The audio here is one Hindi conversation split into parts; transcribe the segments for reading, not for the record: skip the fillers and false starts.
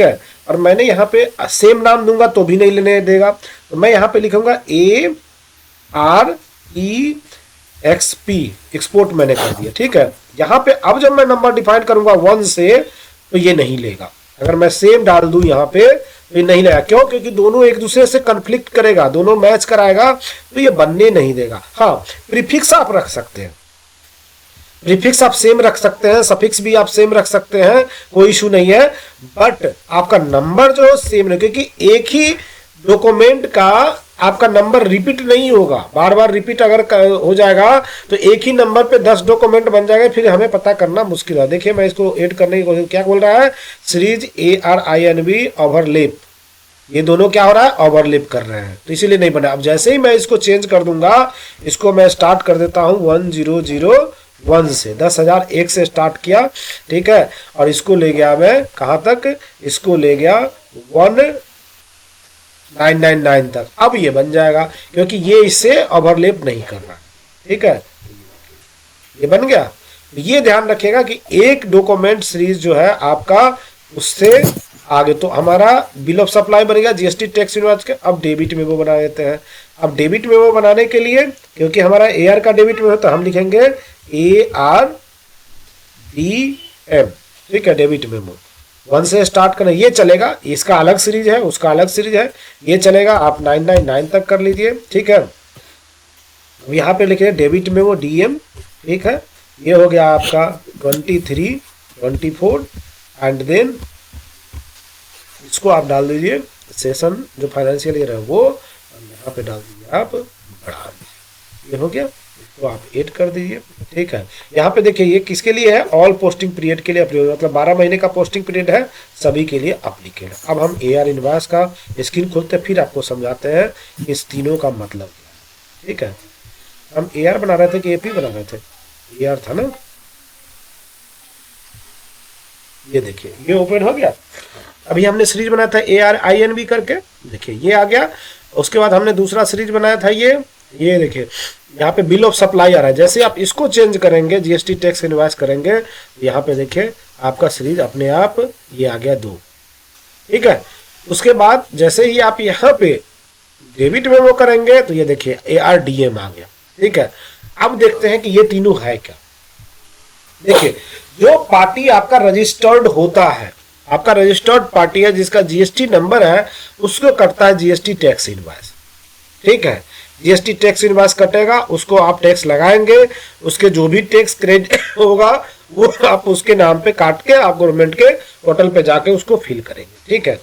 है। और मैंने यहाँ पे सेम नाम दूंगा तो भी नहीं लेने देगा, तो मैं यहाँ पे लिखूंगा AREXP, एक्सपोर्ट मैंने कर दिया। ठीक है, यहाँ पे अब जब मैं नंबर डिफाइन करूंगा 1 से तो ये नहीं लेगा। अगर मैं सेम डाल दूं यहाँ पे तो ये नहीं लेगा। क्यों? क्योंकि दोनों एक दूसरे से कन्फ्लिक्ट करेगा, दोनों मैच कराएगा, तो ये बनने नहीं देगा। हाँ, प्रीफिक्स आप रख सकते हैं, प्रीफिक्स आप सेम रख सकते हैं, सफिक्स भी आप सेम रख सकते हैं, कोई इशू नहीं है, बट आपका नंबर जो सेम नहीं, क्योंकि एक ही डॉक्यूमेंट का आपका नंबर रिपीट नहीं होगा। बार बार रिपीट अगर हो जाएगा तो एक ही नंबर पे 10 डॉक्यूमेंट बन जाएगा, फिर हमें पता करना मुश्किल है। देखिए मैं इसको ऐड करने की कोशिश, क्या बोल रहा है, सीरीज ARINB ओवरलैप, ये दोनों क्या हो रहा है, ओवरलैप कर रहे हैं, तो इसीलिए नहीं बना। अब जैसे ही मैं इसको चेंज कर दूंगा, इसको मैं स्टार्ट कर देता हूं 1001 से, 10,001 से स्टार्ट किया। ठीक है, और इसको ले गया मैं कहां तक, इसको ले गया 1999 तक। अब ये बन जाएगा क्योंकि ये इससे ओवरलैप नहीं कर रहा। ठीक है, ये बन गया। ये ध्यान रखिएगा कि एक डॉक्यूमेंट सीरीज जो है आपका उससे आगे, तो हमारा बिल ऑफ सप्लाई बनेगा जीएसटी टैक्स इनवॉइस के। अब डेबिट मेमो बना देते हैं। अब डेबिट मेमो बनाने के लिए, क्योंकि हमारा AR का डेबिट मेमो, तो हम लिखेंगे ARDM। ठीक है, डेबिट मेमो 1 से स्टार्ट करना, ये चलेगा, इसका अलग सीरीज है, उसका अलग सीरीज है, ये चलेगा। आप 999 तक कर लीजिए। ठीक है, अब यहाँ पे लिखे डेबिट मेमो DM। ठीक है, ये हो गया आपका 23, 24 एंड देन इसको आप डाल दीजिए सेशन जो फाइनेंशियल ईयर है वो, और यहाँ पे डाल दीजिए आप बढ़ा, ये हो गया। इसको आप ऐड कर दीजिए। ठीक है, यहाँ पे देखिए ये किसके लिए है, ऑल पोस्टिंग पीरियड के लिए अप्लीकेबल, मतलब 12 महीने का पोस्टिंग पीरियड है, सभी के लिए अप्लीकेबल। अब हम AR इनवॉइस का स्क्रीन खोलते हैं, फिर आपको समझाते हैं इस तीनों का मतलब क्या है। ठीक है, हम AR बना रहे थे कि AP बना रहे थे, AR था ना। ये देखिए ये ओपन हो गया। अभी हमने सीरीज बनाया था ARINB करके, देखिए ये आ गया। उसके बाद हमने दूसरा सीरीज बनाया था ये देखिए यहाँ पे बिल ऑफ सप्लाई आ रहा है। जैसे आप इसको चेंज करेंगे, जीएसटी टैक्स इनवॉइस करेंगे, यहाँ पे देखिए आपका सीरीज अपने आप ये आ गया 2। ठीक है, उसके बाद जैसे ही आप यहाँ पे डेबिट मेमो करेंगे तो ये देखिए ARDM आ गया। ठीक है, अब देखते हैं कि ये तीनों है क्या। देखिए, जो पार्टी आपका रजिस्टर्ड होता है, आपका रजिस्टर्ड पार्टी है जिसका जीएसटी नंबर है, उसको कटता है जीएसटी टैक्स इनवॉइस। ठीक है, जीएसटी टैक्स इनवॉइस कटेगा, उसको आप टैक्स लगाएंगे, उसके जो भी टैक्स क्रेडिट होगा वो आप उसके नाम पे काट के आप गवर्नमेंट के पोर्टल पे जाके उसको फिल करेंगे। ठीक है,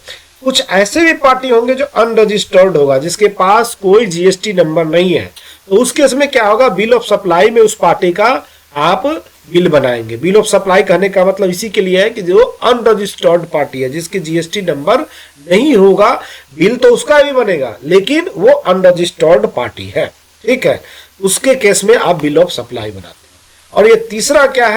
कुछ ऐसे भी पार्टी होंगे जो अनरजिस्टर्ड होगा, जिसके पास कोई जीएसटी नंबर नहीं है, तो उस केस में क्या होगा, बिल ऑफ सप्लाई में उस पार्टी का आप बिल बनाएंगे। बिल ऑफ सप्लाई कहने का मतलब इसी के लिए है कि जो अनरजिस्टर्ड पार्टी है, जिसके जीएसटी नंबर नहीं होगा, बिल तो उसका भी बनेगा लेकिन वो अनरजिस्टर्ड पार्टी है। ठीक है, उसके केस में आप बिल ऑफ सप्लाई बनाते हैं। और ये तीसरा क्या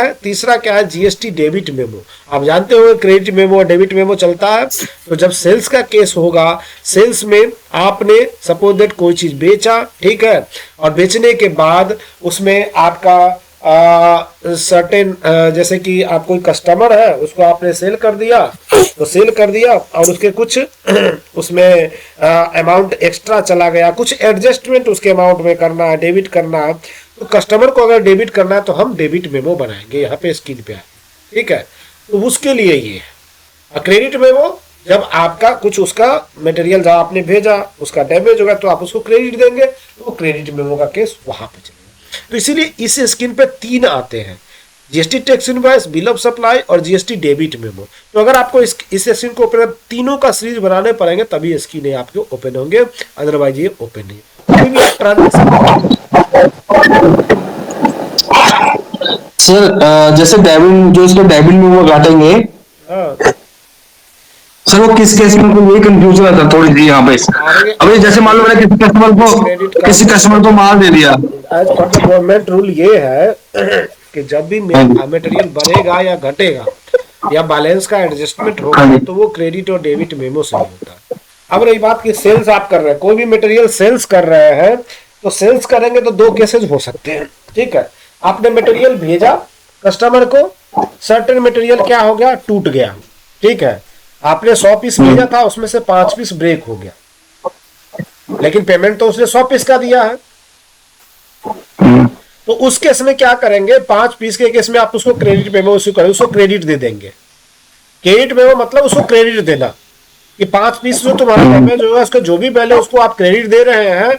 है, जीएसटी डेबिट मेमो। आप जानते हो क्रेडिट मेमो और डेबिट मेमो चलता है। तो जब सेल्स का केस होगा, सेल्स में आपने सपोज दैट कोई चीज बेचा, ठीक है, और बेचने के बाद उसमें आपका सर्टेन जैसे कि आप कोई कस्टमर है, उसको आपने सेल कर दिया, तो सेल कर दिया और उसके कुछ उसमें अमाउंट एक्स्ट्रा चला गया, कुछ एडजस्टमेंट उसके अमाउंट में करना है, डेबिट करना है, तो कस्टमर को अगर डेबिट करना है तो हम डेबिट मेमो बनाएंगे, यहाँ पे स्क्रीन पे है। ठीक है, तो उसके लिए ये है। क्रेडिट मेमो, जब आपका कुछ उसका मटेरियल जहाँ आपने भेजा उसका डैमेज होगा तो आप उसको क्रेडिट देंगे, तो वो क्रेडिट मेमो का केस वहां पे चलेगा। तो इसीलिए इस स्क्रीन पे 3 आते हैं, GST tax invoice, bill of supply और जीएसटी डेबिट मेमो। तो अगर आपको इस स्क्रीन को ओपन, तीनों का सीरीज बनाने पड़ेंगे तभी स्क्रीन आपके ओपन होंगे, अदरवाइज ये ओपन नहीं। सर जैसे डेबिट, जो इसको डेबिट मेमो काटेंगे, सर वो किस केस में, कोई कंफ्यूजन आता है थोड़ी सी यहाँ पे। अभी जैसे मान लो मैंने किसी कस्टमर को माल दे दिया, as per the government rule ये है कि जब भी मटेरियल बढ़ेगा या घटेगा या बैलेंस का एडजस्टमेंट होगा तो वो क्रेडिट और डेबिट मेमो से होता है। अब रही बात कि सेल्स आप कर रहे हैं, कोई भी मटेरियल सेल्स कर रहे हैं, तो सेल्स करेंगे तो 2 केसेस हो सकते हैं। ठीक है, आपने मटेरियल भेजा कस्टमर को, सर्टेन मटेरियल क्या हो गया, टूट गया। ठीक है, आपने 100 पीस भेजा था, उसमें से 5 पीस ब्रेक हो गया, लेकिन पेमेंट तो उसने 100 पीस का दिया है। तो उस केस में क्या करेंगे, 5 पीस के केस में आप उसको क्रेडिट मेमो इश्यू करें, उसको क्रेडिट दे देंगे। क्रेडिट मेमो मतलब उसको क्रेडिट देना कि 5 पीस जो तुम्हारा डैमेज होगा उसका जो भी बिल है उसको आप क्रेडिट दे रहे हैं।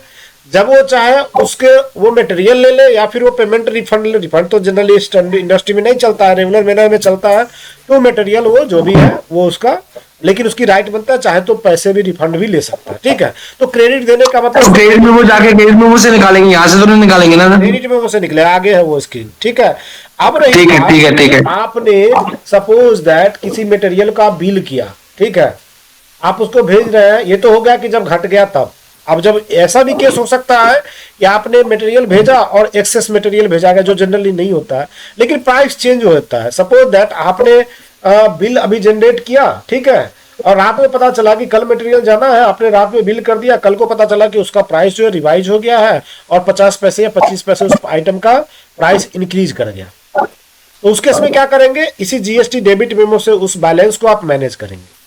जब वो चाहे उसके वो मटेरियल ले ले या फिर वो पेमेंट रिफंड ले। रिफंड तो जनरली इंडस्ट्री में नहीं चलता है, रेगुलर मैनर में चलता है। तो मटेरियल वो जो भी है वो उसका, लेकिन उसकी राइट बनता है, चाहे तो पैसे भी रिफंड भी ले सकता है। ठीक है, तो क्रेडिट देने का मतलब क्रेडिट में वो जाके क्रेडिट में वो से निकालेंगे, यहाँ से तो नहीं निकालेंगे ना। क्रेडिट में वो से निकले, आगे है वो स्क्रीन। ठीक है, अब रही ठीक है बात, ठीक है ठीक है। आपने सपोज दैट किसी मटेरियल का बिल किया, ठीक है, आप उसको भेज रहे हैं, ये तो हो गया कि जब घट गया तब। अब जब ऐसा भी केस हो सकता है कि आपने मटेरियल भेजा और एक्सेस मटेरियल भेजा गया, जो जनरली नहीं होता है, लेकिन प्राइस चेंज होता है। सपोज दैट आपने बिल अभी जनरेट किया, ठीक है, और रात में पता चला कि कल मटेरियल जाना है, आपने रात में बिल कर दिया, कल को पता चला कि उसका प्राइस जो है रिवाइज हो गया है और 50 पैसे या 25 पैसे उस आइटम का प्राइस इंक्रीज कर गया। तो उस केस में क्या करेंगे, इसी जीएसटी डेबिट मेमो से उस बैलेंस को आप मैनेज करेंगे।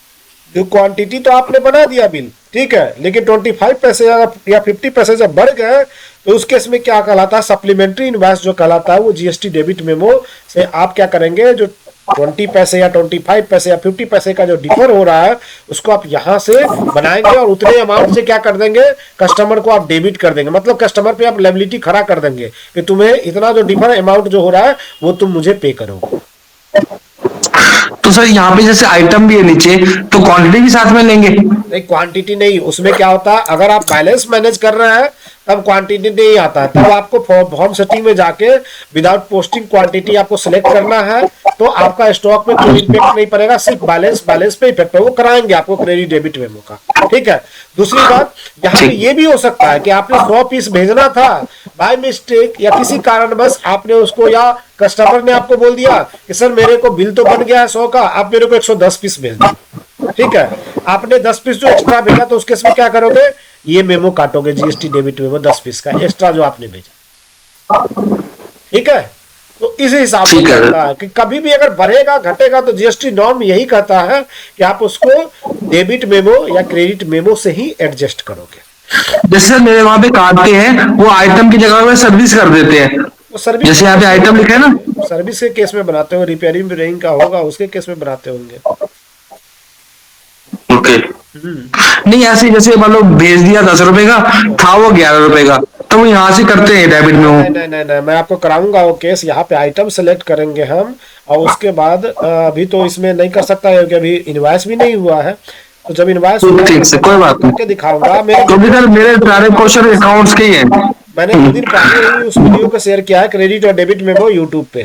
जो क्वांटिटी तो आपने बना दिया बिल, ठीक है, लेकिन 25 पैसे या 50 पैसे जब बढ़ गए तो उस केस में क्या कहलाता है, सप्लीमेंट्री इनवॉइस जो कहलाता है, वो जीएसटी डेबिट मेमो से आप क्या करेंगे, जो 20 पैसे या 25 पैसे या 50 पैसे का जो डिफर हो रहा है उसको आप यहां से बनाएंगे और उतने अमाउंट से क्या कर देंगे, कस्टमर को आप डेबिट कर देंगे। मतलब कस्टमर पे आप लायबिलिटी खड़ा कर देंगे कि तुम्हें इतना जो डिफर अमाउंट जो हो रहा है वो तुम मुझे पे करोगे। तो सर यहाँ पे जैसे आइटम भी है नीचे, तो क्वांटिटी भी साथ में लेंगे? नहीं, क्वांटिटी नहीं, उसमें क्या होता है, अगर आप बैलेंस मैनेज कर रहे हैं तब क्वांटिटी नहीं आता है। तब आपको फॉर्म सेटिंग में जाके विदाउट पोस्टिंग क्वांटिटी आपको सिलेक्ट करना है, तो आपका स्टॉक में कोई इम्पैक्ट नहीं पड़ेगा, सिर्फ बैलेंस पे इफेक्ट है, वो कराएंगे आपको क्रेडिट डेबिट मेमो का। ठीक है, दूसरी बात यहाँ पे ये भी हो सकता है कि आपने 100 पीस भेजना था, बाय मिस्टेक या किसी कारणवश आपने उसको, या कस्टमर ने आपको बोल दिया कि सर मेरे को बिल तो बन गया है 100 का, आप मेरे को 110 पीस भेज दो। ठीक है, आपने 10 पीस जो एक्स्ट्रा भेजा, तो उस केस में क्या करोगे, ये मेमो काटोगे, जीएसटी डेबिट मेमो 10 पीस का एक्स्ट्रा जो आपने भेजा। ठीक है, तो इस हिसाब से कहता है कि कभी भी अगर बढ़ेगा घटेगा तो जीएसटी नॉर्म यही कहता है कि आप उसको डेबिट मेमो या क्रेडिट मेमो से ही एडजस्ट करोगे। जैसे मेरे वहां पे काटते हैं, वो आइटम की जगह में सर्विस कर देते हैं, तो सर्विस जैसे यहाँ पे आइटम लिखा है ना, सर्विस के केस में बनाते हो, रिपेयरिंग का होगा उसके केस में बनाते होंगे। ओके। नहीं ऐसे जैसे मान लो भेज दिया 10 रुपए का था, वो 11 रुपए का, तो वो यहाँ से करते हैं डेबिट में वो। नहीं, मैं आपको कराऊंगा वो केस। यहाँ पे आइटम सेलेक्ट करेंगे हम, और उसके बाद अभी तो इसमें नहीं कर सकता है क्योंकि अभी इनवॉइस भी नहीं हुआ है। तो जब इनवॉइस ठीक से कोई बात नहीं, दिखाऊंगा। क्योंकि सर मेरे सारे क्वेश्चन अकाउंट्स के ही हैं। मैंने 2 दिन पहले ही उस वीडियो को शेयर किया है, क्रेडिट और डेबिट मेमो यूट्यूब पे,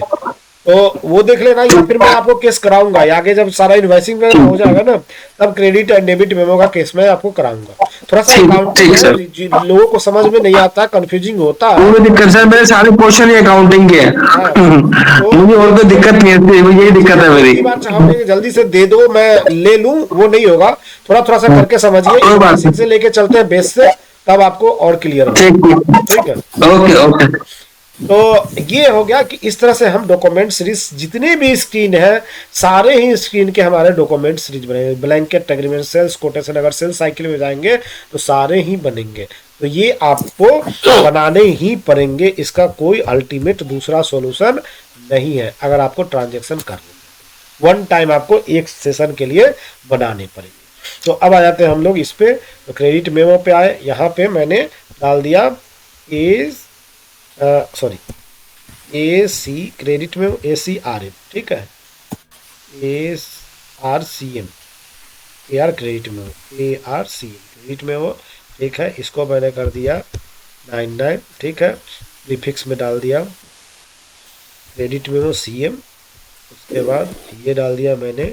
तो वो देख लेना, या फिर मैं आपको केस कराऊंगा आगे जब सारा इन्वाइसिंग हो जाएगा ना, तब क्रेडिट एंड डेबिट मेमो का केस मैं आपको कराऊंगा। थोड़ा सा अकाउंटिंग लोगों को समझ में नहीं आता, कंफ्यूजिंग होता है। कोई दिक्कत सर, मेरे सारे क्वेश्चन ही अकाउंटिंग के हैं। मुझे और कोई दिक्कत नहीं है, यही दिक्कत है मेरी। बात चाहोगे जल्दी से दे दो मैं ले लूं, वो नहीं होगा, थोड़ा थोड़ा सा करके समझिए, बेसिक से लेके चलते हैं बेस से, तब आपको और क्लियर होगा। ठीक है, ओके ओके। तो ये हो गया कि इस तरह से हम डॉक्यूमेंट सीरीज, जितने भी स्क्रीन है सारे ही स्क्रीन के हमारे डॉक्यूमेंट सीरीज बनेंगे। ब्लैंकेट, एग्रीमेंट, सेल्स कोटेशन, अगर सेल्स साइकिल में जाएंगे तो सारे ही बनेंगे। तो ये आपको बनाने ही पड़ेंगे, इसका कोई अल्टीमेट दूसरा सॉल्यूशन नहीं है। अगर आपको ट्रांजेक्शन करना, वन टाइम आपको एक सेशन के लिए बनाने पड़ेंगे। तो अब आ जाते हैं हम लोग इस पे। तो क्रेडिट मेमो पे आए, यहाँ पे मैंने डाल दिया AC क्रेडिट में ACRM, ठीक है, ARCM, AR क्रेडिट में ARCM क्रेडिट में वो, ठीक है। इसको मैंने कर दिया 99, ठीक है, प्रीफिक्स में डाल दिया क्रेडिट में वो CM, उसके बाद ये डाल दिया मैंने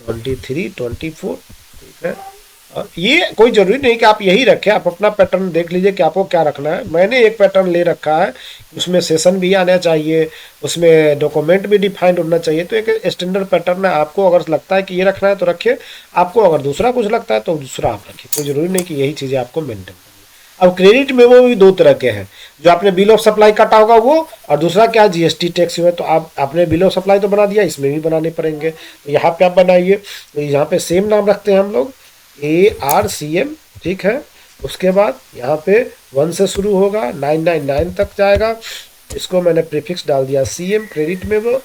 23 24, ठीक है। और ये कोई जरूरी नहीं कि आप यही रखें, आप अपना पैटर्न देख लीजिए कि आपको क्या रखना है। मैंने एक पैटर्न ले रखा है, उसमें सेशन भी आना चाहिए, उसमें डॉक्यूमेंट भी डिफाइंड होना चाहिए। तो एक स्टैंडर्ड पैटर्न है, आपको अगर लगता है कि ये रखना है तो रखिए, आपको अगर दूसरा कुछ लगता है तो दूसरा आप रखिए, कोई जरूरी नहीं कि यही चीज़ें आपको मेंटेन करनी। अब क्रेडिट में वो भी दो तरह के हैं, जो आपने बिल ऑफ सप्लाई काटा होगा वो, और दूसरा क्या, जीएसटी टैक्स में। तो आप आपने बिल ऑफ सप्लाई तो बना दिया, इसमें भी बनाने पड़ेंगे, तो यहाँ पे आप बनाइए। तो यहाँ पे सेम नाम रखते हैं हम लोग, ARCM, ठीक है। उसके बाद यहाँ पे 1 से शुरू होगा, 999 तक जाएगा। इसको मैंने प्रीफिक्स डाल दिया CM, क्रेडिट में वो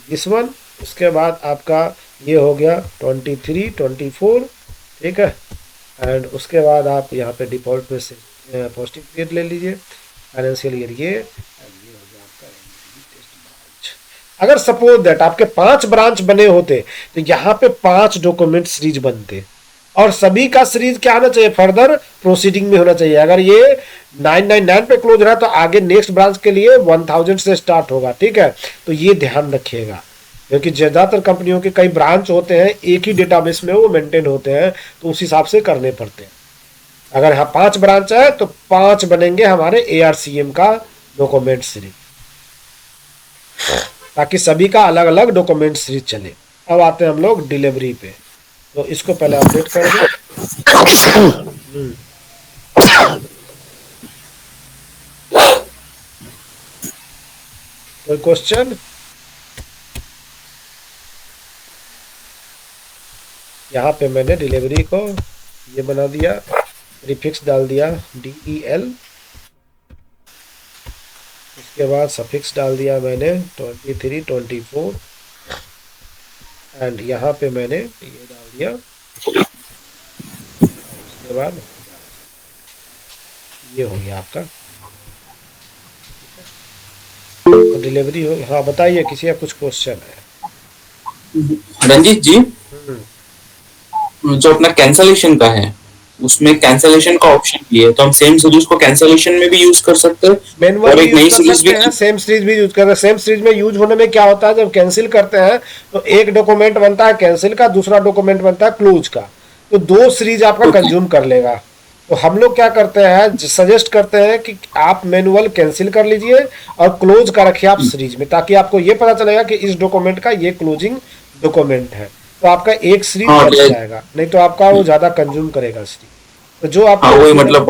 इस वन। उसके बाद आपका ये हो गया 23 24, ठीक है। एंड उसके बाद आप यहाँ पे डिफॉल्ट में से पॉजिटिव पीरियड ले लीजिए, फाइनेंशियल ईयर ये, and ये हो गया आपका NBD टेस्ट ब्रांच। अगर सपोज दैट आपके 5 ब्रांच बने होते तो यहाँ पे 5 डॉक्यूमेंट सीरीज बनते, और सभी का सीरीज क्या होना चाहिए, फर्दर प्रोसीडिंग में होना चाहिए। अगर ये 999 पे क्लोज रहा तो आगे नेक्स्ट ब्रांच के लिए 1000 से स्टार्ट होगा, ठीक है। तो ये ध्यान रखिएगा, क्योंकि ज्यादातर कंपनियों के कई ब्रांच होते हैं, एक ही डेटाबेस में वो मेंटेन होते हैं, तो उस हिसाब से करने पड़ते हैं। अगर यहाँ 5 ब्रांच है तो 5 बनेंगे हमारे ARCM का डॉक्यूमेंट सीरीज, ताकि सभी का अलग अलग डॉक्यूमेंट सीरीज चले। अब आते हैं हम लोग डिलीवरी पे, तो इसको पहले अपडेट कर दो। कोई क्वेश्चन? यहाँ पे मैंने डिलीवरी को ये बना दिया, प्रीफिक्स डाल दिया DEL, उसके बाद सफिक्स डाल दिया मैंने 23 24, एंड यहाँ पे मैंने ये डाल दिया, उसके बाद ये हो गया आपका, तो डिलीवरी हो। हाँ बताइए, किसी का कुछ क्वेश्चन है? रंजीत जी, जो अपना कैंसलेशन का है उसमें कैंसलेशन का ऑप्शन भी है, तो हम सेम सीरीज को कैंसलेशन में भी यूज कर सकते हैं मैनुअल और भी एक यूज नई कर सीरीज सकते भी। हैं, सेम सीरीज भी यूज कर सकते हैं। सेम सीरीज में यूज होने में क्या होता है, जब कैंसिल करते हैं तो एक डॉक्यूमेंट बनता है कैंसिल का, दूसरा डॉक्यूमेंट बनता है क्लोज का, तो 2 सीरीज आपका कंज्यूम कर लेगा। तो हम लोग क्या करते हैं, सजेस्ट करते हैं कि आप मैनुअल कैंसिल कर लीजिए और क्लोज का रखिए आप सीरीज में, ताकि आपको ये पता चलेगा कि इस डॉक्यूमेंट का ये क्लोजिंग डॉक्यूमेंट है, तो आपका एक सीरीज हाँ, बच जाएगा, नहीं तो आपका वो ज्यादा कंज्यूम करेगा सीरीज। तो जो हाँ आपको वही मतलब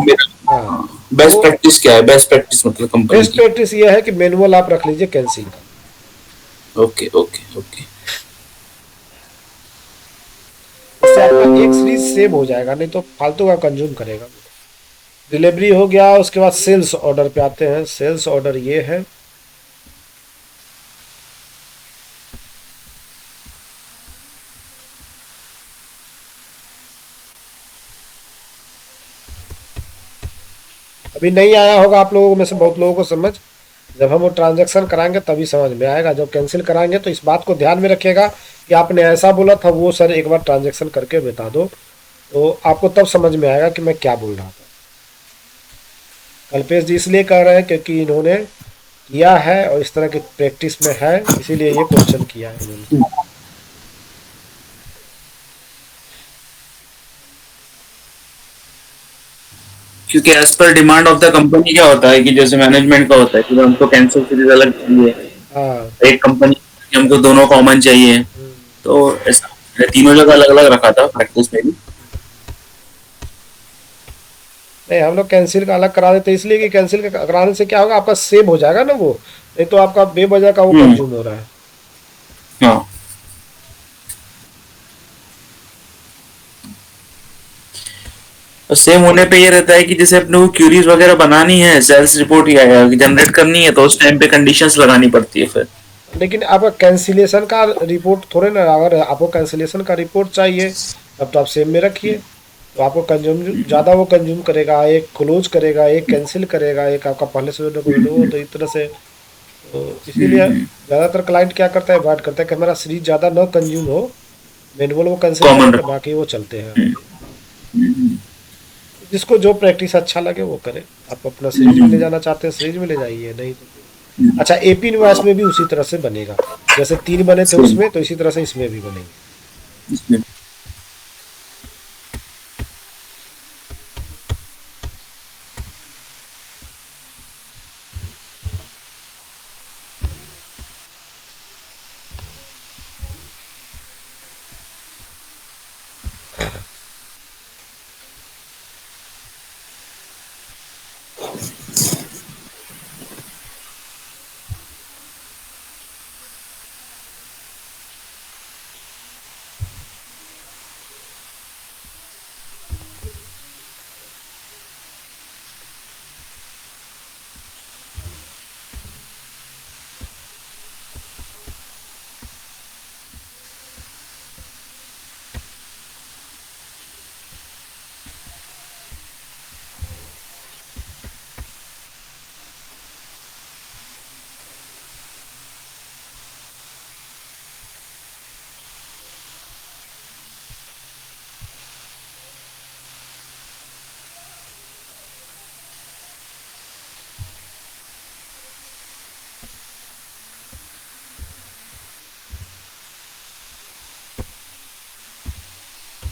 हाँ, बेस्ट वो प्रैक्टिस क्या है, बेस्ट प्रैक्टिस मतलब कंपनी बेस्ट की। प्रैक्टिस ये है कि मैनुअल आप रख लीजिए कैंसिल का, ओके ओके ओके। इससे आपका एक सीरीज सेव हो जाएगा, नहीं तो फालतू का कंज्यूम करेगा। डिलीवरी हो गया, उसके बाद सेल्स ऑर्डर पे आते हैं। सेल्स ऑर्डर ये है, अभी नहीं आया होगा आप लोगों में से बहुत लोगों को समझ, जब हम वो ट्रांजैक्शन कराएंगे तभी समझ में आएगा। जब कैंसिल कराएंगे तो इस बात को ध्यान में रखिएगा कि आपने ऐसा बोला था, वो सर एक बार ट्रांजैक्शन करके बता दो, तो आपको तब समझ में आएगा कि मैं क्या बोल रहा था। कल्पेश जी इसलिए कह रहे हैं क्योंकि इन्होंने किया है और इस तरह की प्रैक्टिस में है, इसीलिए ये क्वेश्चन किया है इन्होंने। क्योंकि as per demand of the company क्या होता है कि जैसे मैनेजमेंट का होता है कि हमको कैंसिल सीरीज अलग चाहिए, हाँ। एक कंपनी हमको दोनों कॉमन चाहिए, तो ऐसा मैंने तीनों जगह अलग अलग रखा था प्रैक्टिस में भी। नहीं, हम लोग कैंसिल का अलग करा देते इसलिए कि कैंसिल का कराने से क्या होगा, आपका सेव हो जाएगा ना वो, नहीं तो आपका बेवजह का वो कंज्यूम हो रहा है। हाँ, और सेम होने पे ये रहता है कि जैसे अपने को क्यूरीज वगैरह बनानी है, सेल्स रिपोर्ट या जनरेट करनी है, तो उस टाइम पे कंडीशंस लगानी पड़ती है फिर। लेकिन आपका कैंसिलेशन का रिपोर्ट थोड़े ना, अगर आपको कैंसिलेशन का रिपोर्ट चाहिए तब तो आप सेम में रखिए, तो आपको कंज्यूम ज़्यादा वो कंज्यूम करेगा, एक क्लोज करेगा, एक कैंसिल करेगा, एक आपका पहले से जो डॉक्यूमेंट हो, तो इस तरह से। तो इसीलिए ज़्यादातर क्लाइंट क्या करता है, अवॉइड करता है कि हमारा सीरीज ज़्यादा न कंज्यूम हो, मैनुअल वो कैंसिल कॉमन करेगा, रखो। बाकी वो चलते हैं। जिसको जो प्रैक्टिस अच्छा लगे वो करे। आप अपना सीरीज में ले जाना चाहते हैं सीरीज में ले जाइए, नहीं तो अच्छा एपी इनवॉइस में भी उसी तरह से बनेगा, जैसे 3 बने थे उसमें, तो इसी तरह से इसमें भी बनेंगे।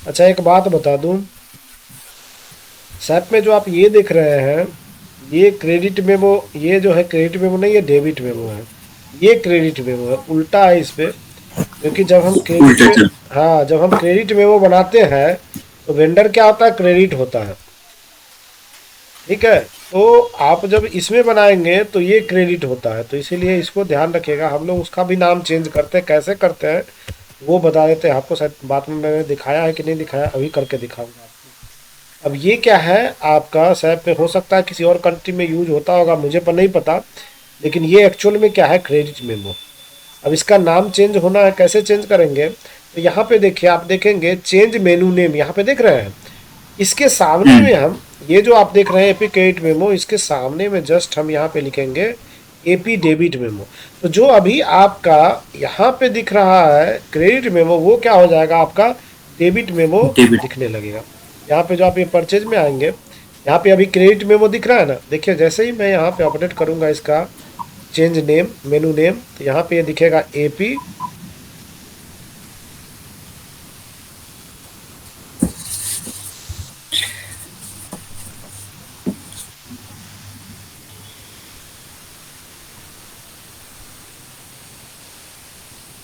अच्छा एक बात बता दूं, सैप में जो आप ये देख रहे हैं, ये क्रेडिट मेमो, ये जो है क्रेडिट मेमो नहीं, ये डेबिट मेमो है। ये क्रेडिट मेमो है, उल्टा है इस पे। क्योंकि जब हम क्रेडिट उल्टे में, चल। हाँ जब हम क्रेडिट मेमो बनाते हैं तो वेंडर क्या होता है, क्रेडिट होता है। ठीक है, तो आप जब इसमें बनाएंगे तो ये क्रेडिट होता है, तो इसीलिए इसको ध्यान रखिएगा। हम लोग उसका भी नाम चेंज करते हैं, कैसे करते हैं वो बता देते हैं आपको। शायद बाद में मैंने दिखाया है कि नहीं दिखाया, अभी करके दिखाऊंगा आपको। अब ये क्या है आपका, सैप में हो सकता है किसी और कंट्री में यूज होता होगा, मुझे पर नहीं पता, लेकिन ये एक्चुअल में क्या है, क्रेडिट मेमो। अब इसका नाम चेंज होना है, कैसे चेंज करेंगे, तो यहाँ पे देखिए, आप देखेंगे चेंज मेनू नेम, यहाँ पे देख रहे हैं, इसके सामने में हम ये जो आप देख रहे हैं एपी क्रेडिट मेमो, इसके सामने में जस्ट हम यहाँ पे लिखेंगे एपी डेबिट मेमो। तो जो अभी आपका यहाँ पे दिख रहा है क्रेडिट मेमो, वो क्या हो जाएगा आपका डेबिट मेमो डेबिट। दिखने लगेगा। यहाँ पे जो आप ये परचेज में आएंगे, यहाँ पे अभी क्रेडिट मेमो दिख रहा है ना, देखिए जैसे ही मैं यहाँ पे अपडेट करूँगा इसका चेंज नेम मेनू नेम, तो यहाँ पे ये दिखेगा एपी।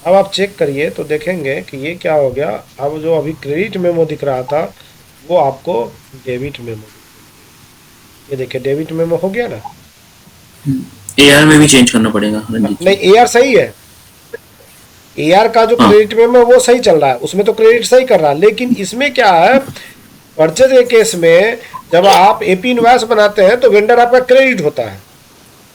अब आप चेक करिए तो देखेंगे कि ये क्या हो गया। अब जो अभी क्रेडिट मेमो दिख रहा था वो आपको डेबिट मेमो, ये देखिए डेबिट मेमो हो गया ना। एआर में भी चेंज करना पड़ेगा रंजीत नहीं, जी। एआर सही है, एआर का जो हाँ। क्रेडिट मेमो है वो सही चल रहा है, उसमें तो क्रेडिट सही कर रहा है। लेकिन इसमें क्या है, परचेज के केस में जब आप एपी इनवॉइस बनाते हैं तो वेंडर आपका क्रेडिट होता है।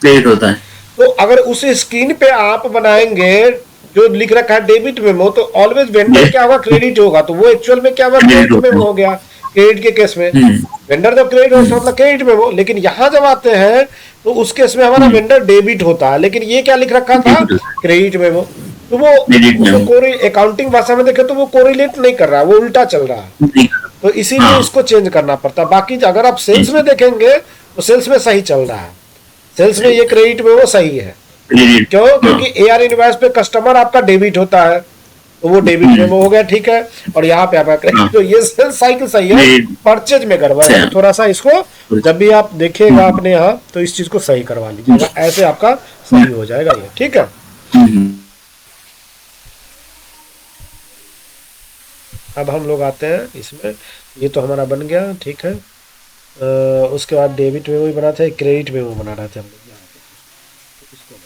क्रेडिट होता है। तो अगर उस स्क्रीन पे आप बनाएंगे जो लिख रखा है डेबिट मेमो, तो ऑलवेज वेंडर क्या होगा, क्रेडिट होगा। तो वो एक्चुअल में क्या होगा, क्रेडिट क्रेडिट होता मेमो है। हो गया क्रेडिट के केस में। हम्म। वेंडर जब क्रेडिट होता है मतलब क्रेडिट मेमो, लेकिन यहाँ जब आते हैं तो उस केस में हमारा वेंडर डेबिट होता है, लेकिन ये क्या लिख रखा था, डेबिट होता है। Credit memo. तो वो क्रेडिट उसको में कोरी अकाउंटिंग भाषा में देखे तो वो कोरिलेट नहीं कर रहा है, वो उल्टा चल रहा है। नहीं। तो इसीलिए हाँ। इसको चेंज करना पड़ता है। बाकी अगर आप सेल्स में देखेंगे तो सेल्स में सही चल रहा है, सेल्स में ये क्रेडिट मेमो सही है। क्रेडिट। क्यों, हाँ। क्योंकि एआर इनवॉइस पे कस्टमर आपका डेबिट होता है, तो वो डेबिट मेमो हो गया, ठीक है। और यहाँ पे आपका क्रेडिट, हाँ। तो ये सेल्स साइकिल सही है, क्रेडिट। परचेज में गड़बड़ है। तो थोड़ा सा इसको जब भी आप देखिएगा अपने यहाँ तो इस चीज को सही करवा लीजिएगा, ऐसे आपका सही हो जाएगा ये, ठीक है। हम्म। अब हम लोग आते हैं इसमें, ये तो हमारा बन गया, ठीक है। उसके बाद डेबिट मेमो भी बना था, क्रेडिट मेमो बना रहे थे हम लोग यहाँ पे, तो इसको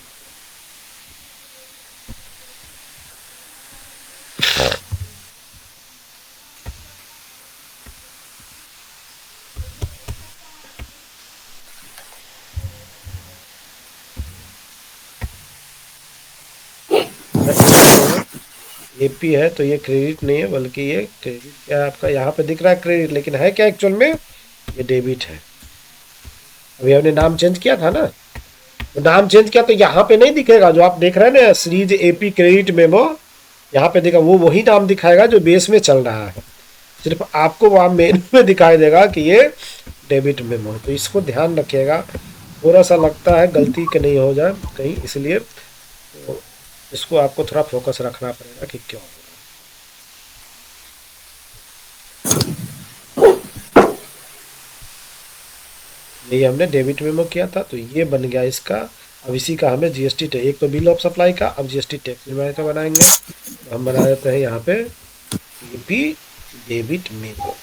एपी है तो ये क्रेडिट नहीं है, बल्कि ये क्रेडिट क्या है आपका, यहाँ पे दिख रहा है क्रेडिट, लेकिन है क्या एक्चुअल में, ये डेबिट है। अभी हमने नाम चेंज किया था ना, तो नाम चेंज किया तो यहाँ पे नहीं दिखेगा, जो आप देख रहे हैं ना सीरीज एपी क्रेडिट मेमो, यहाँ पे दिखा वो वही नाम दिखाएगा जो बेस में चल रहा है। सिर्फ आपको वहाँ मेनू में दिखाई देगा कि ये डेबिट मेमो है। तो इसको ध्यान रखिएगा, थोड़ा सा लगता है गलती के नहीं हो जाए कहीं, इसलिए तो इसको आपको थोड़ा फोकस रखना पड़ेगा कि क्यों हो रहा है। ये हमने डेबिट मेमो किया था तो ये बन गया इसका। अब इसी का हमें जीएसटी टैक्स, एक तो बिल ऑफ सप्लाई का, अब जीएसटी टैक्स का बनाएंगे। तो हम बना देते हैं यहाँ पे एपी डेबिट मेमो,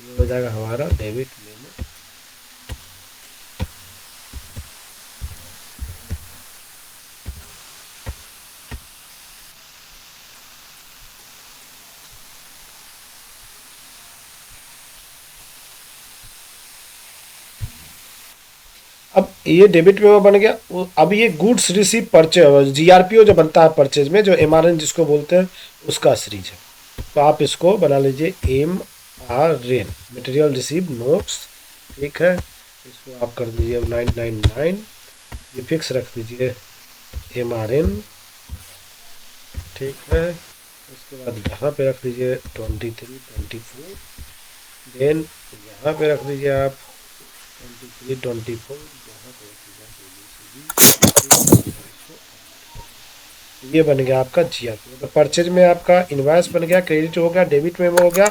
ये हो जाएगा हमारा डेबिट मेमो। अब ये डेबिट मेमो बन गया। अब ये गुड्स रिसीव परचेज, जीआरपीओ जो बनता है परचेज में, जो एमआरएन जिसको बोलते हैं, उसका सीरीज है। तो आप इसको बना लीजिए एमआरएन, मटेरियल रिसीव नोट्स, ठीक है। इसको आप कर दीजिए 999, ये फिक्स रख दीजिए एमआरएन, ठीक है। उसके बाद यहाँ पे रख दीजिए 23 24, देन यहाँ पे रख दीजिए आप 23 24, यहाँ पे रख दीजिए ये बन गया आपका जीआरपी। तो परचेज में आपका इनवॉइस बन गया, क्रेडिट हो गया, डेबिट मेमो हो गया।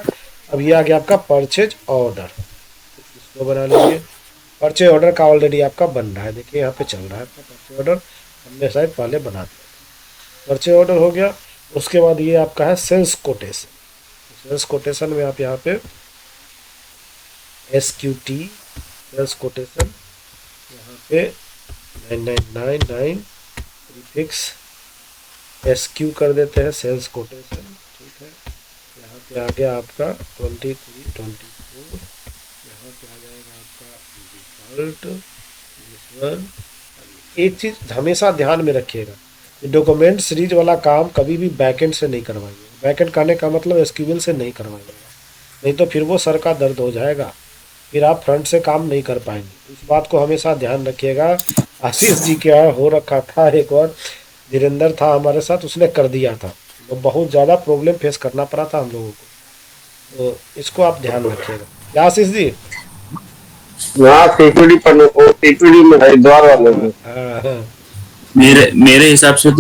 अब ये आ गया आपका परचेज ऑर्डर, इसको बना लीजिए। परचेज ऑर्डर का ऑलरेडी आपका बन रहा है, देखिए यहाँ पे चल रहा है आपका परचेज ऑर्डर, हमने शायद पहले बना दिया। परचेज ऑर्डर हो गया। उसके बाद ये आपका है सेल्स कोटेशन। सेल्स कोटेशन में आप यहाँ पे SQT सेल्स कोटेशन, यहाँ पे 9999 प्रीफिक्स SQ कर देते हैं सेल्स कोटेशन, ठीक है। यहाँ पे आ गया आपका 2324, यहाँ पे आ जाएगा आपका डिफॉल्ट। एक चीज़ हमेशा ध्यान में रखिएगा, डॉक्यूमेंट सीरीज वाला काम कभी भी बैकएंड से नहीं करवाइएगा। बैकएंड करने का मतलब SQL से नहीं करवाइएगा, नहीं तो फिर वो सर का दर्द हो जाएगा, फिर आप फ्रंट से काम नहीं कर पाएंगे। इस बात को हमेशा ध्यान रखिएगा। आशीष जी क्या हो रखा था, एक और धीरेन्द्र था हमारे साथ, उसने कर दिया था, तो बहुत ज़्यादा प्रॉब्लम फेस करना पड़ा था हम लोगों को, तो इसको आप ध्यान रखिएगा। क्या आशीष जी? हाँ, सीपीडी में हरिद्वार वाले में। हाँ हाँ मेरे हिसाब से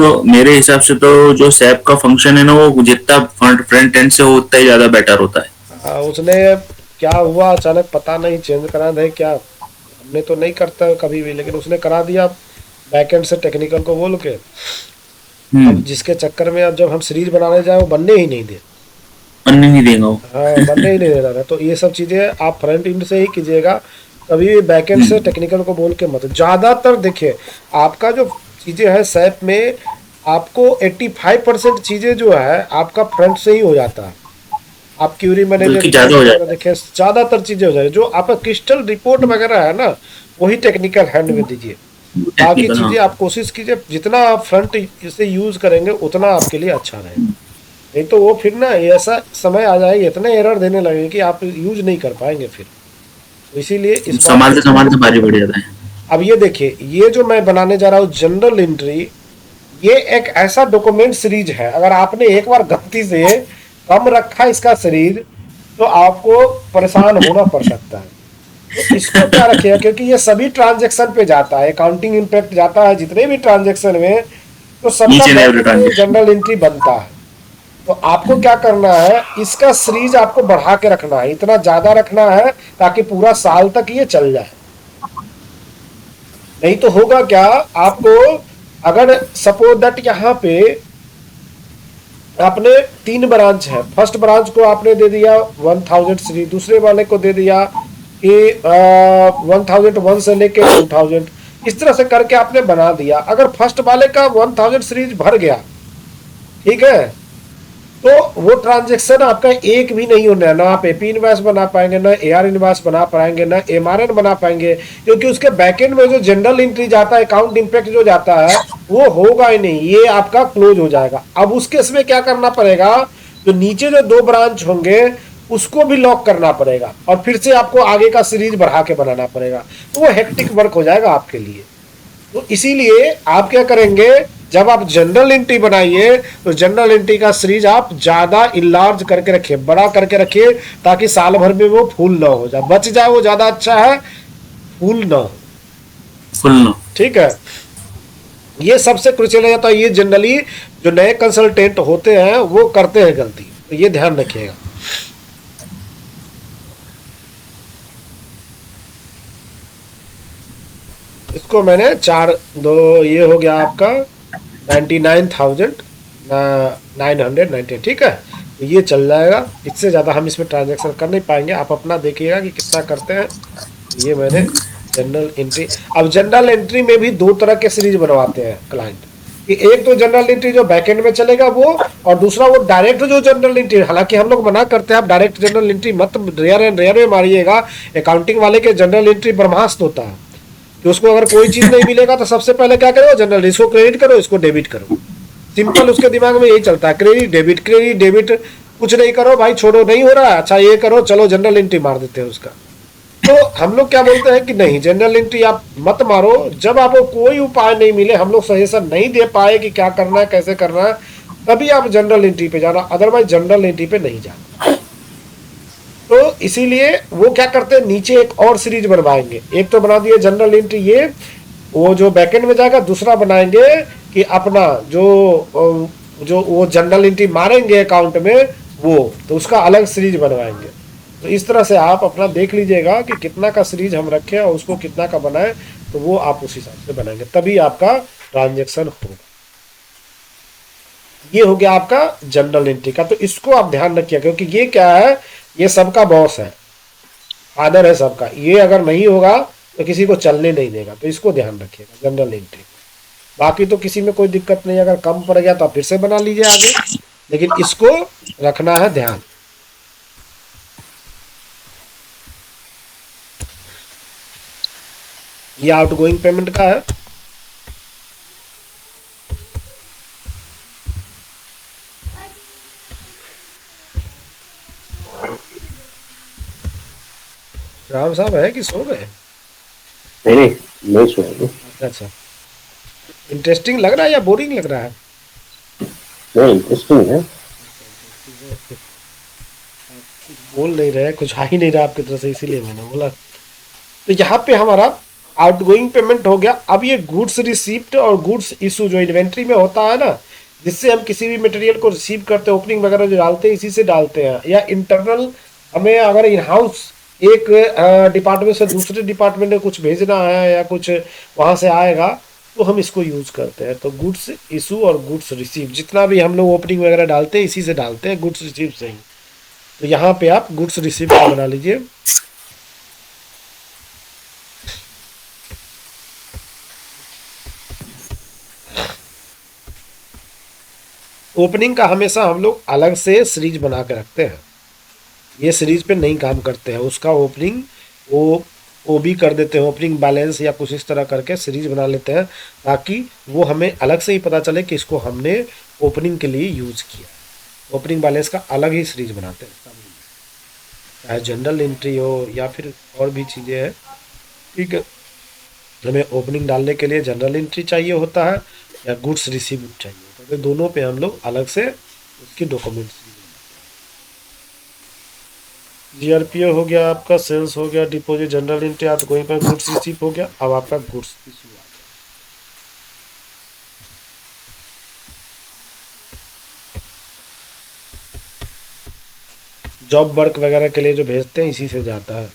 तो जो सैप का फंक्शन है ना, वो जितना फ्रंट एंड से हो उतना ही ज्यादा बेटर होता है। उसने क्या हुआ अचानक पता नहीं, चेंज करा दे क्या, हमने तो नहीं करता कभी भी, लेकिन उसने करा दिया बैकएंड से टेक्निकल को बोल के। अब जिसके चक्कर में अब जब हम सीरीज बनाने जाए वो बनने ही नहीं दे, बनने नहीं देगा वो। हाँ बनने ही नहीं दे रहा। तो ये सब चीज़ें आप फ्रंट एंड से ही कीजिएगा, कभी भी बैकएंड से टेक्निकल को बोल के मत। ज़्यादातर देखिए आपका जो चीज़ें हैं सैप में, आपको 85% चीज़ें जो है आपका फ्रंट से ही हो जाता है। आप क्यूरी मैनेजर देखिए ज़्यादातर चीज़ें हो जाए, जो आपका क्रिस्टल रिपोर्ट वगैरह है ना, वही टेक्निकल हैंड में दीजिए। बाकी चीज़ें आप कोशिश कीजिए जितना आप फ्रंट इसे यूज़ करेंगे उतना आपके लिए अच्छा रहेगा, नहीं तो वो फिर ना ऐसा समय आ जाएगा, इतने एरर देने लगेंगे कि आप यूज नहीं कर पाएंगे फिर। तो इसीलिए इस संभालते भारी पड़ जाता है। अब ये देखिए, ये जो मैं बनाने जा रहा हूँ जनरल एंट्री, ये एक ऐसा डॉक्यूमेंट सीरीज है, अगर आपने एक बार गलती से कम रखा इसका सीरीज तो आपको परेशान होना पड़ सकता है। तो इसको क्या रखिएगा, क्योंकि ये सभी ट्रांजेक्शन पे जाता है, अकाउंटिंग इम्पैक्ट जाता है जितने भी ट्रांजेक्शन में, तो सबका जनरल एंट्री बनता है। तो आपको क्या करना है, इसका सीरीज आपको बढ़ा के रखना है, इतना ज्यादा रखना है ताकि पूरा साल तक ये चल जाए। नहीं तो होगा क्या, आपको अगर सपोज दैट यहाँ पे आपने 3 ब्रांच है, फर्स्ट ब्रांच को आपने दे दिया 1000 सीरीज, दूसरे वाले को दे दिया कि 1001 से लेके 2000, इस तरह से करके आपने बना दिया। अगर फर्स्ट वाले का 1000 सीरीज भर गया, ठीक है, तो वो ट्रांजेक्शन आपका एक भी नहीं होना है, ना आप एपी इनवॉइस बना पाएंगे, ना एआर इनवॉइस बना पाएंगे, ना एमआरएन बना पाएंगे, क्योंकि उसके बैकएंड में जो जनरल एंट्री जाता है, अकाउंट इम्पैक्ट जो जाता है, वो होगा ही नहीं, ये आपका क्लोज हो जाएगा। अब उस केस में क्या करना पड़ेगा, जो नीचे जो 2 ब्रांच होंगे उसको भी लॉक करना पड़ेगा और फिर से आपको आगे का सीरीज बढ़ा के बनाना पड़ेगा, तो वो हेक्टिक वर्क हो जाएगा आपके लिए। तो इसीलिए आप क्या करेंगे, जब आप जनरल एंट्री बनाइए तो जनरल एंट्री का सीरीज आप ज्यादा इनलार्ज करके रखिए, बड़ा करके रखिए, ताकि साल भर में वो फुल ना हो जाए, बच जाए वो ज्यादा अच्छा है, फुल ना हो, ठीक है। ये सबसे क्रूशियल है, तो ये जनरली जो नए कंसल्टेंट होते हैं वो करते हैं गलती, तो ये ध्यान रखिएगा। इसको मैंने 4 ये हो गया आपका 99,990, ठीक है, तो ये चल जाएगा। इससे ज़्यादा हम इसमें ट्रांजैक्शन कर नहीं पाएंगे, आप अपना देखिएगा कि कितना करते हैं। ये मैंने जनरल एंट्री, अब जनरल एंट्री में भी 2 तरह के सीरीज बनवाते हैं क्लाइंट, कि एक तो जनरल एंट्री जो बैकएंड में चलेगा वो, और दूसरा वो डायरेक्ट जो जनरल एंट्री, हालांकि हम लोग मना करते हैं आप डायरेक्ट जनरल एंट्री मत, रेयर में मारिएगा। अकाउंटिंग वाले के जनरल एंट्री ब्रह्मास्त्र होता है, कि उसको अगर कोई चीज नहीं मिलेगा तो सबसे पहले क्या करो, जनरल, इसको क्रेडिट करो, इसको डेबिट करो, सिंपल उसके दिमाग में यही चलता है, क्रेडिट डेबिट, कुछ नहीं करो भाई, छोड़ो नहीं हो रहा है, अच्छा ये करो, चलो जनरल एंट्री मार देते हैं उसका। तो हम लोग क्या बोलते हैं कि नहीं, जनरल एंट्री आप मत मारो, जब आपको कोई उपाय नहीं मिले, हम लोग सजेशन नहीं दे पाए कि क्या करना है, कैसे करना है, तभी आप जनरल एंट्री पे जाना, अदरवाइज जनरल एंट्री पे नहीं जाना। तो इसीलिए वो क्या करते हैं, नीचे एक और सीरीज बनवाएंगे, एक तो बना दिए जनरल एंट्री, ये वो जो बैकएंड में जाएगा, दूसरा बनाएंगे कि अपना जो वो जनरल एंट्री मारेंगे अकाउंट में वो, तो उसका अलग सीरीज बनवाएंगे। तो इस तरह से आप अपना देख लीजिएगा कि कितना का सीरीज हम रखें और उसको कितना का बनाए, तो वो आप उस हिसाब से बनाएंगे, तभी आपका ट्रांजेक्शन होगा। ये हो गया आपका जनरल एंट्री का। तो इसको आप ध्यान रखिए, क्योंकि ये क्या है, ये सबका बॉस है, फादर है सबका। ये अगर नहीं होगा तो किसी को चलने नहीं देगा, तो इसको ध्यान रखिएगा जनरल एंट्री। बाकी तो किसी में कोई दिक्कत नहीं, अगर कम पड़ गया तो आप फिर से बना लीजिए आगे, लेकिन इसको रखना है ध्यान। ये आउटगोइंग पेमेंट का है। राम साहब है कि सो गए? नहीं सुना। अच्छा, इंटरेस्टिंग लग रहा है या बोरिंग लग रहा है? नहीं, इंटरेस्टिंग है। बोल नहीं रहे, कुछ आ ही नहीं रहा आपकी तरफ से, इसीलिए मैंने बोला। तो यहाँ पे हमारा आउटगोइंग पेमेंट हो गया। अब ये गुड्स रिसीप्ट और गुड्स इशू जो इन्वेंट्री में होता है ना, जिससे हम किसी भी मटेरियल को रिसीव करते हैं, ओपनिंग वगैरह जो डालते हैं इसी से डालते हैं, या इंटरनल हमें अगर इन हाउस एक डिपार्टमेंट से दूसरे डिपार्टमेंट में कुछ भेजना है या कुछ वहाँ से आएगा, तो हम इसको यूज करते हैं। तो गुड्स इशू और गुड्स रिसीव जितना भी हम लोग ओपनिंग वगैरह डालते हैं इसी से डालते हैं, गुड्स रिसीव से ही। तो यहाँ पे आप गुड्स रिसीव का बना लीजिए। ओपनिंग का हमेशा हम लोग अलग से सीरीज बना के रखते हैं, ये सीरीज पे नहीं काम करते हैं। उसका ओपनिंग वो भी कर देते हैं, ओपनिंग बैलेंस या कुछ इस तरह करके सीरीज बना लेते हैं, ताकि वो हमें अलग से ही पता चले कि इसको हमने ओपनिंग के लिए यूज किया। ओपनिंग बैलेंस का अलग ही सीरीज बनाते हैं, चाहे जनरल एंट्री हो या फिर और भी चीज़ें हैं। ठीक है, हमें ओपनिंग डालने के लिए जनरल एंट्री चाहिए होता है या गुड्स रिसीव चाहिए होता है, तो दोनों पे हम लोग अलग से उसकी डॉक्यूमेंट्स। जीआरपीओ हो गया आपका, सेल्स हो गया, डिपॉजिट, जनरल एंट्री, आप कोई पर गुड्स रिसीव हो गया। अब आपका गुड्स इशू आ गया। जॉब वर्क वगैरह के लिए जो भेजते हैं इसी से जाता है।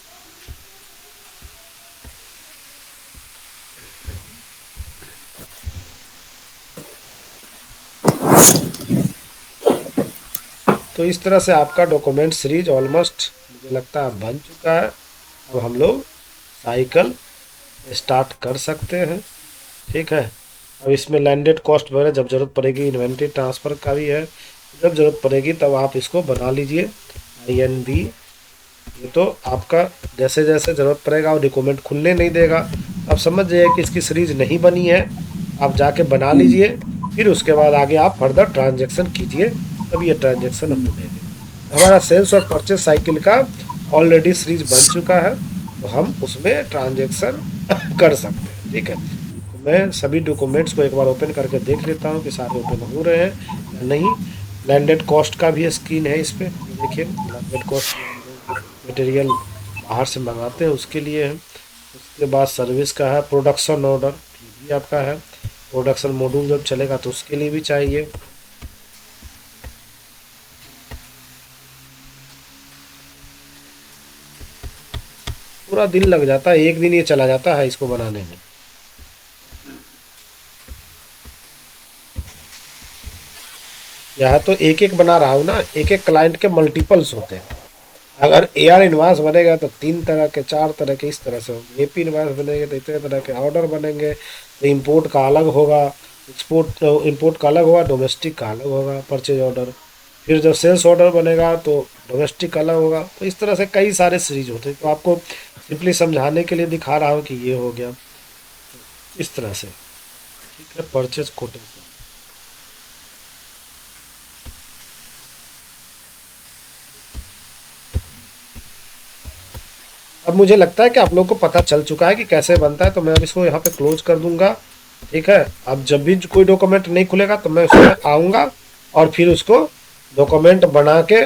तो इस तरह से आपका डॉक्यूमेंट सीरीज ऑलमोस्ट मुझे लगता है बन चुका है। अब हम लोग साइकिल स्टार्ट कर सकते हैं। ठीक है, अब इसमें लैंडेड कॉस्ट वगैरह जब जरूरत पड़ेगी, इन्वेंट्री ट्रांसफ़र का भी है, जब जरूरत पड़ेगी तब आप इसको बना लीजिए। INB ये तो आपका जैसे जैसे ज़रूरत पड़ेगा वो डॉक्यूमेंट खुलने नहीं देगा। आप समझ जाइए कि इसकी सीरीज नहीं बनी है, आप जाके बना लीजिए, फिर उसके बाद आगे आप फर्दर ट्रांजेक्शन कीजिए, तब ये ट्रांजेक्शन हम देंगे। हमारा सेल्स और परचेज साइकिल का ऑलरेडी सीरीज बन चुका है, तो हम उसमें ट्रांजेक्शन कर सकते हैं। ठीक है, तो मैं सभी डॉक्यूमेंट्स को एक बार ओपन करके देख लेता हूँ कि सारे ओपन हो रहे हैं या नहीं। लैंडेड कॉस्ट का भी स्क्रीन है इस पर, देखिए लैंडेड कॉस्ट मटेरियल बाहर से मंगाते हैं उसके लिए है। उसके बाद सर्विस का है, प्रोडक्शन ऑर्डर भी आपका है, प्रोडक्शन मॉड्यूल जब चलेगा तो उसके लिए भी चाहिए। पूरा दिन लग जाता है, एक दिन ये चला जाता है इसको बनाने में। यहाँ तो एक एक बना रहा हूँ ना, एक एक क्लाइंट के मल्टीपल्स होते हैं। अगर AR इनवाइस बनेगा तो 3 तरह के 4 तरह के इस तरह से होंगे। AP इनवाइस बनेंगे तो इतने तरह के ऑर्डर बनेंगे, तो इम्पोर्ट का अलग होगा, इंपोर्ट का अलग होगा, डोमेस्टिक का अलग होगा परचेज ऑर्डर। फिर जब सेल्स ऑर्डर बनेगा तो डोमेस्टिक अलग होगा। तो इस तरह से कई सारे सीरीज होते हैं। तो आपको सिंपली समझाने के लिए दिखा रहा हूँ कि ये हो गया इस तरह से। ठीक है, परचेज कोटेशन। अब मुझे लगता है कि आप लोगों को पता चल चुका है कि कैसे बनता है, तो मैं अब इसको यहाँ पे क्लोज कर दूंगा। ठीक है, अब जब भी कोई डॉक्यूमेंट नहीं खुलेगा तो मैं उसमें आऊँगा और फिर उसको डॉक्यूमेंट बना के